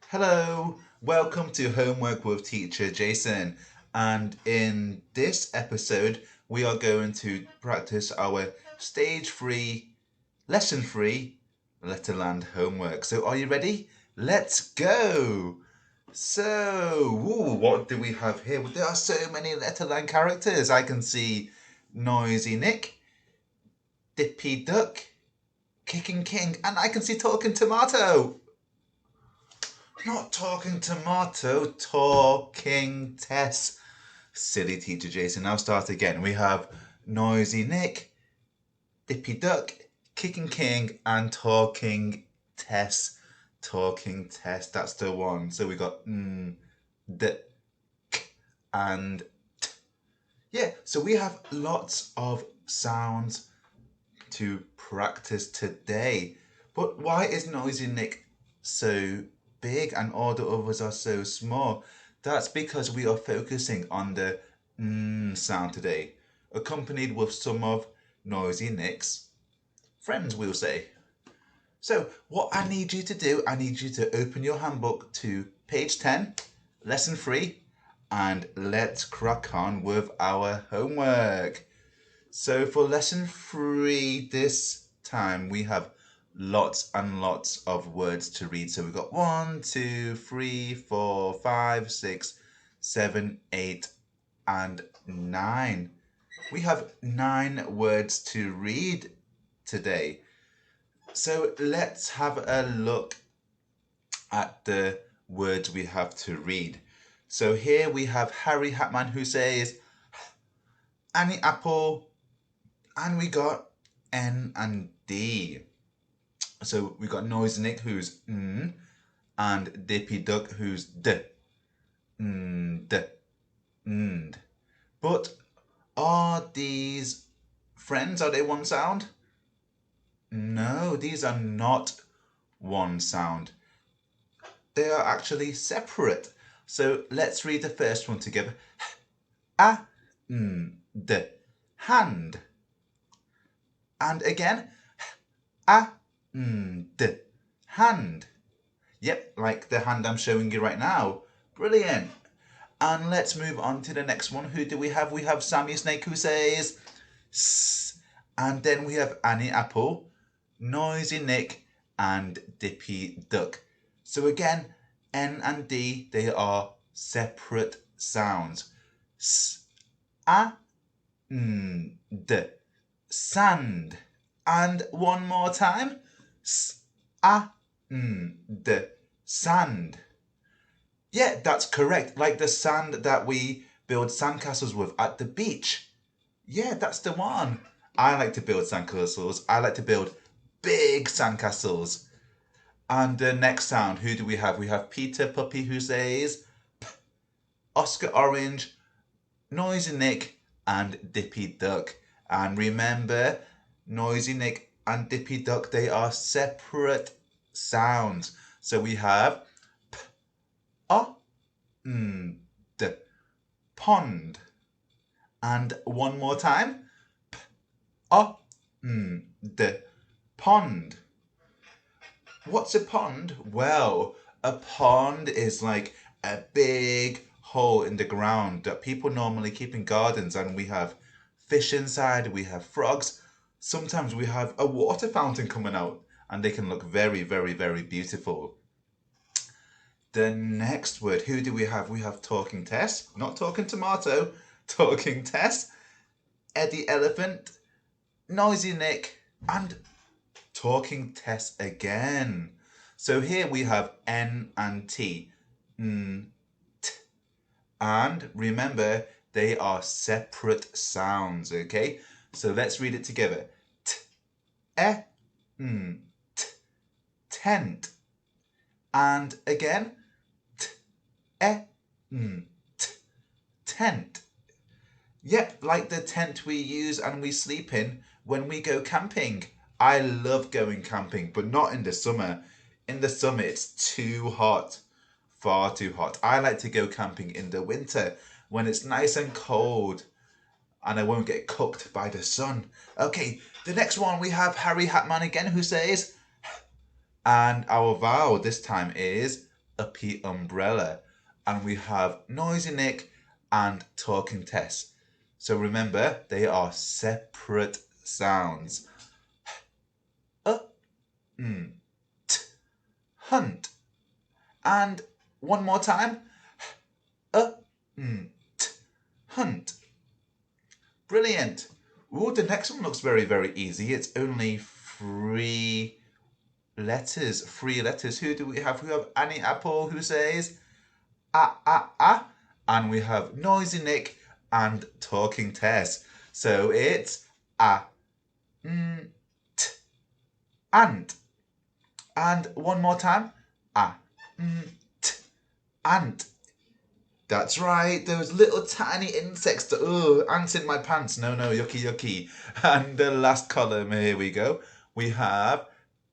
Hello, welcome to Homework with Teacher Jason. And in this episode, we are going to practice our stage 3, lesson 3 Letterland homework. So, are you ready? Let's go! What do we have here? Well, there are so many Letterland characters. I can see Noisy Nick, Dippy Duck, Kicking King, and I can see Talking Tomato. Not talking tomato, talking Tess. Silly teacher Jason. Now start again. We have Noisy Nick, Dippy Duck, Kicking King, and Talking Tess. Talking Tess. That's the one. So we got d, k, and t. Yeah, so we have lots of sounds to practice today. But why is Noisy Nick so big and all the others are so small? That's because we are focusing on the sound today, accompanied with some of Noisy Nick's friends, we'll say. So, what I need you to do, I need you to open your handbook to page 10, lesson 3, and let's crack on with our homework. So for lesson 3 this time we have lots and lots of words to read. So we've got 1, 2, 3, 4, 5, 6, 7, 8 and 9. We have 9 words to read today. So let's have a look at the words we have to read. So here we have Harry Hatman who says Annie Apple, and we got N and D. So we got Noisy Nick who's N, and Dippy Duck who's D. D. Nd. But are these friends? Are they one sound? No, these are not one sound. They are actually separate. So let's read the first one together. A, d, hand. And again, d, hand. Yep, like the hand I'm showing you right now. Brilliant. And let's move on to the next one. Who do we have? We have Sammy Snake who says S. And then we have Annie Apple, Noisy Nick, and Dippy Duck. So again, N and D, they are separate sounds. S, A, d, sand. And one more time. S, A, d, sand. Yeah, that's correct. Like the sand that we build sandcastles with at the beach. Yeah, that's the one. I like to build sandcastles. I like to build big sandcastles. And the next sound, who do we have? We have Peter Puppy who says P, Oscar Orange, Noisy Nick, and Dippy Duck. And remember, Noisy Nick and Dippy Duck, they are separate sounds. So we have P, O, D, pond. And one more time. P, O, D, pond. What's a pond? Well, a pond is like a big hole in the ground that people normally keep in gardens, and we have fish inside, we have frogs. Sometimes we have a water fountain coming out, and they can look very, very, very beautiful. The next word, who do we have? We have Talking Tess, not Talking Tomato, Talking Tess, Eddie Elephant, Noisy Nick, and Talking Tess again. So here we have N and T. N, t. And remember, they are separate sounds, okay? So let's read it together. T, e, n, t, tent. And again, t, e, n, t, tent. Yep, like the tent we use and we sleep in when we go camping. I love going camping, but not in the summer. In the summer, it's too hot. Far too hot. I like to go camping in the winter when it's nice and cold and I won't get cooked by the sun. Okay, the next one we have Harry Hatman again who says, and our vowel this time is uppy umbrella. And we have Noisy Nick and Talking Tess. So remember, they are separate sounds. T, hunt. And one more time. T, hunt. Brilliant. Ooh, the next one looks very, very easy. It's only three letters. Three letters. Who do we have? We have Annie Apple who says ah, ah, ah. And we have Noisy Nick and Talking Tess. So it's t, ant. And one more time. T, ant. That's right, those little tiny insects that, ants in my pants. No, yucky, yucky. And the last column, here we go. We have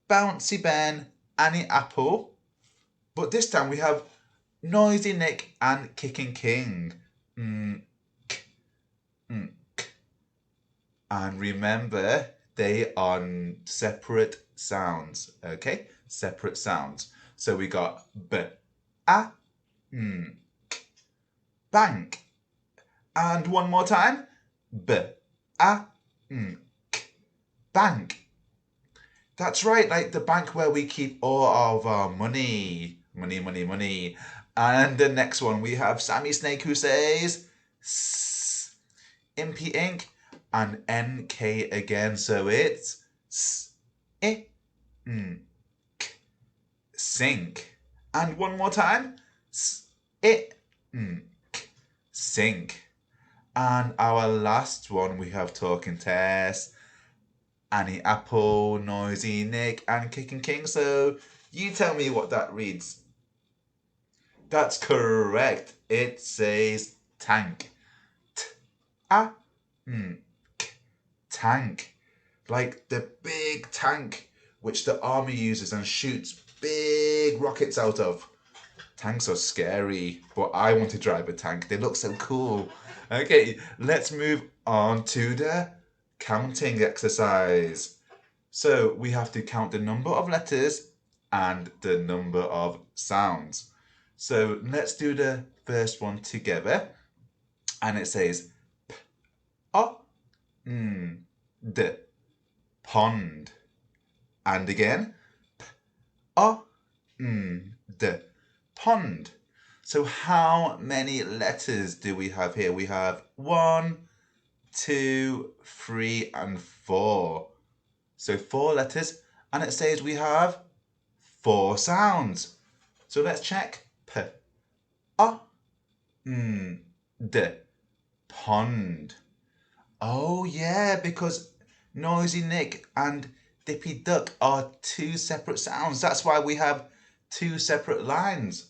Bouncy Ben, Annie Apple. But this time we have Noisy Nick and Kicking King. And remember, they are separate sounds, okay? Separate sounds. So we got b, a, bank. And one more time. B, a, bank. That's right, like the bank where we keep all of our money. Money. And the next one, we have Sammy Snake who says S, Impy Ink, and NK again. So it's S, I, K, sink. And one more time. S, I, K, sink. And our last one, we have Talking Tess, Annie Apple, Noisy Nick, and Kicking King. So you tell me what that reads. That's correct. It says tank. T, a, k, tank. Like the big tank which the army uses and shoots big rockets out of. Tanks are scary, but I want to drive a tank. They look so cool. Okay, let's move on to the counting exercise. So we have to count the number of letters and the number of sounds. So let's do the first one together. And it says p, o, d, pond. And again, p, o, d, pond. So how many letters do we have here? We have 1, 2, 3, and 4. So 4 letters, and it says we have 4 sounds. So let's check. P, o, d, pond. Oh yeah, because Noisy Nick and Dippy Duck are 2 separate sounds. That's why we have 2 separate lines.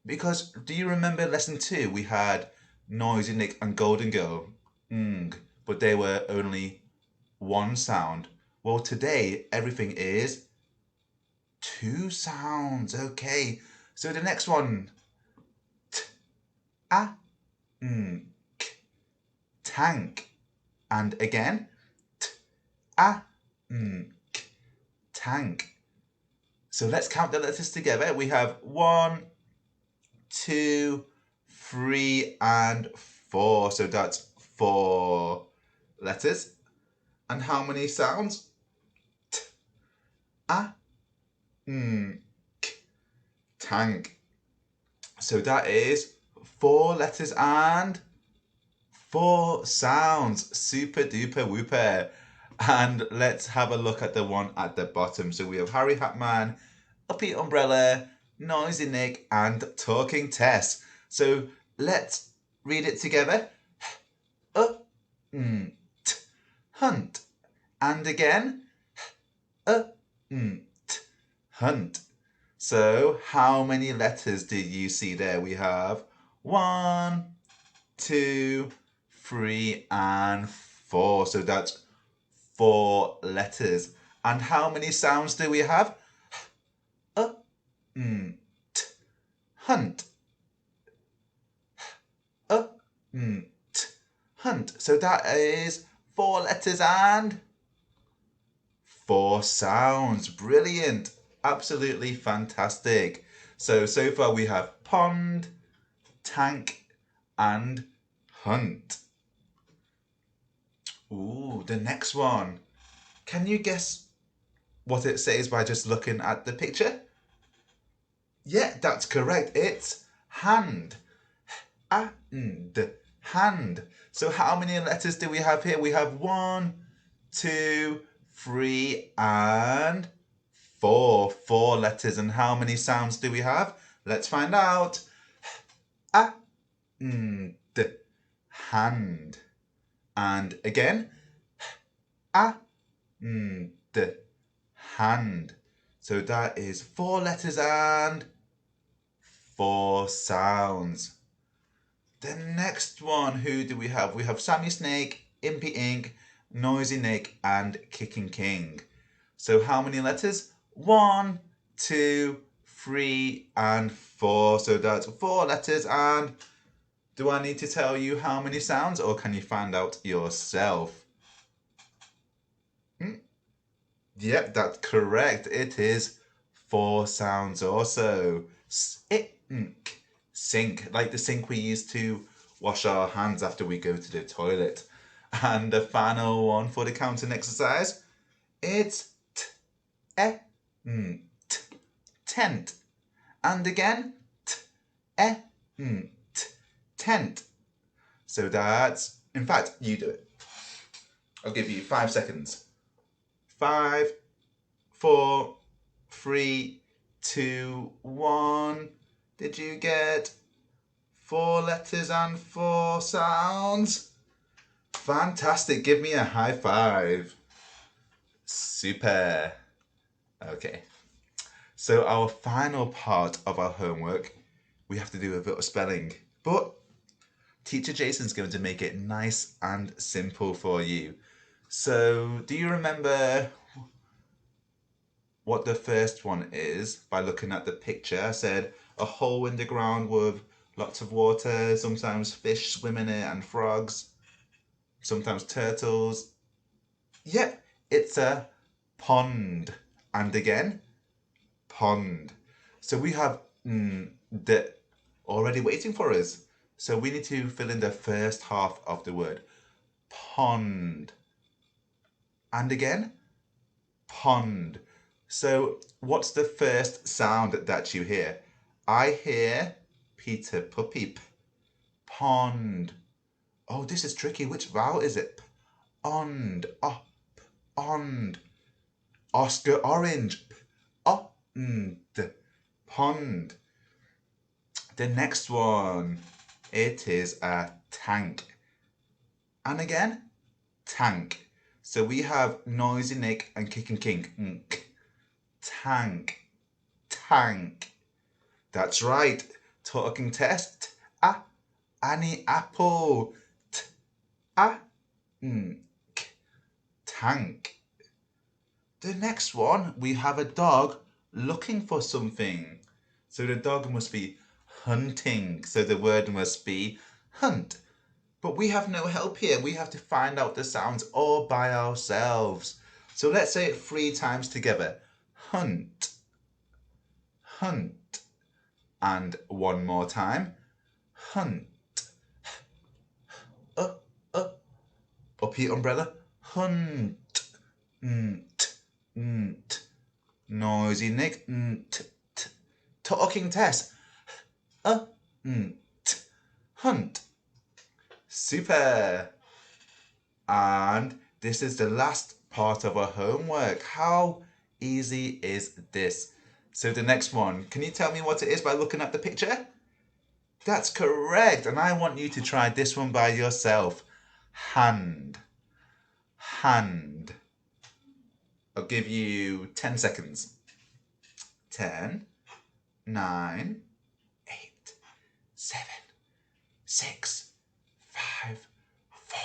Because do you remember lesson 2? We had Noisy Nick and Golden Girl, but they were only 1 sound. Well, today everything is 2 sounds. Okay, so the next one, t, a, k, tank. And again, t, a, k, tank. So let's count the letters together. We have 1, 2, 3, and 4. So that's 4 letters. And how many sounds? T, a, k, tank. So that is 4 letters and 4 sounds. Super duper whooper. And let's have a look at the one at the bottom. So we have Harry Hatman, Uppy Umbrella, Noisy Nick, and Talking Tess. So let's read it together. T, hunt. And again. T, hunt. So how many letters did you see there? We have 1, 2, 3, and 4. So that's 4 letters. And how many sounds do we have? T, hunt. T, hunt. So that is 4 letters and 4 sounds. Brilliant. Absolutely fantastic. So far we have pond, tank, and hunt. Ooh, the next one. Can you guess what it says by just looking at the picture? Yeah, that's correct. It's hand. And hand. So how many letters do we have here? We have 1, 2, 3, and 4. 4 letters. And how many sounds do we have? Let's find out. And hand. And again. And hand. So that is 4 letters and 4 sounds. The next one, who do we have? We have Sammy Snake, Impy Ink, Noisy Nick, and Kicking King. So how many letters? 1, 2, 3, and 4. So that's 4 letters. And do I need to tell you how many sounds, or can you find out yourself? Yep, that's correct. It is 4 sounds also. Sink, like the sink we use to wash our hands after we go to the toilet. And the final one for the counting exercise, it's tent. And again, tent. So that's, in fact, you do it. I'll give you 5 seconds. 5, 4, 3, 2, 1. Did you get 4 letters and 4 sounds? Fantastic. Give me a high five. Super. Okay. So our final part of our homework, we have to do a bit of spelling. But Teacher Jason's going to make it nice and simple for you. So do you remember what the first one is by looking at the picture? I said a hole in the ground with lots of water, sometimes fish swim in it and frogs, sometimes turtles. Yep, it's a pond. And again, pond. So we have the already waiting for us. So we need to fill in the first half of the word. Pond. And again, pond. So what's the first sound that you hear? I hear Peter Puppy. Pond. Oh, this is tricky. Which vowel is it? Ond. Oh, ond. Oscar Orange. Ond. Pond. The next one, it is a tank. And again, tank. So we have Noisy Nick and Kicking King. Tank. Tank. That's right. Talking test. Annie Apple. Tank. The next one, we have a dog looking for something. So the dog must be hunting. So the word must be hunt. But we have no help here. We have to find out the sounds all by ourselves. So let's say it 3 times together. Hunt. Hunt. And one more time. Hunt. Upbeat umbrella. Hunt. Noisy Nick. Talking Tess. Hunt. Super. And this is the last part of our homework. How easy is this? So the next one, can you tell me what it is by looking at the picture? That's correct. And I want you to try this one by yourself. Hand. Hand. I'll give you 10 seconds. 10, 9, 8, 7, 6, 5, 4,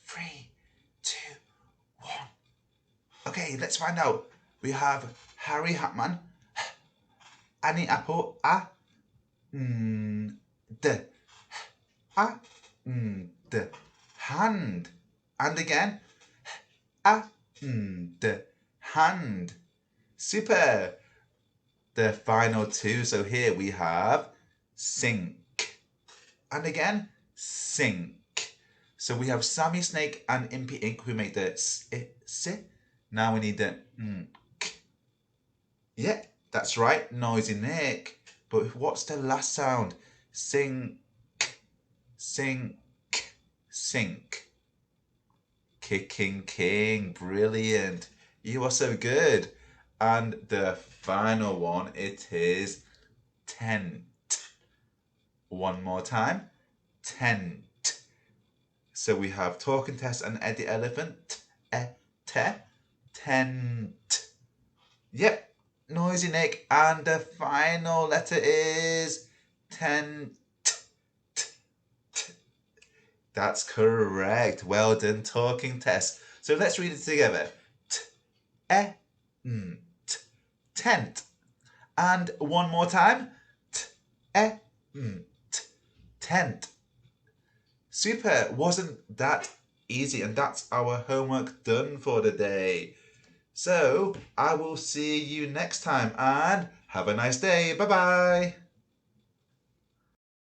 3, 2, 1. Okay, let's find out. We have Harry Hatman, Annie Apple, hand. And again, hand. Super. the final two. So here we have sink. And again, sink. So we have Sammy Snake and Impy Ink who make the s. Now we need the k. Yeah, that's right, Noisy Nick. But what's the last sound? Sink, sink, sink. Kicking King, brilliant. You are so good. And the final one, it is tent. One more time, tent. So we have Talking Tess and Eddie Elephant, tent. Yep, Noisy Nick. And the final letter is tent. That's correct. Well done, Talking Tess. So let's read it together. Tent. And one more time. Tent. Super. Wasn't that easy? And that's our homework done for the day. So I will see you next time and have a nice day. Bye-bye.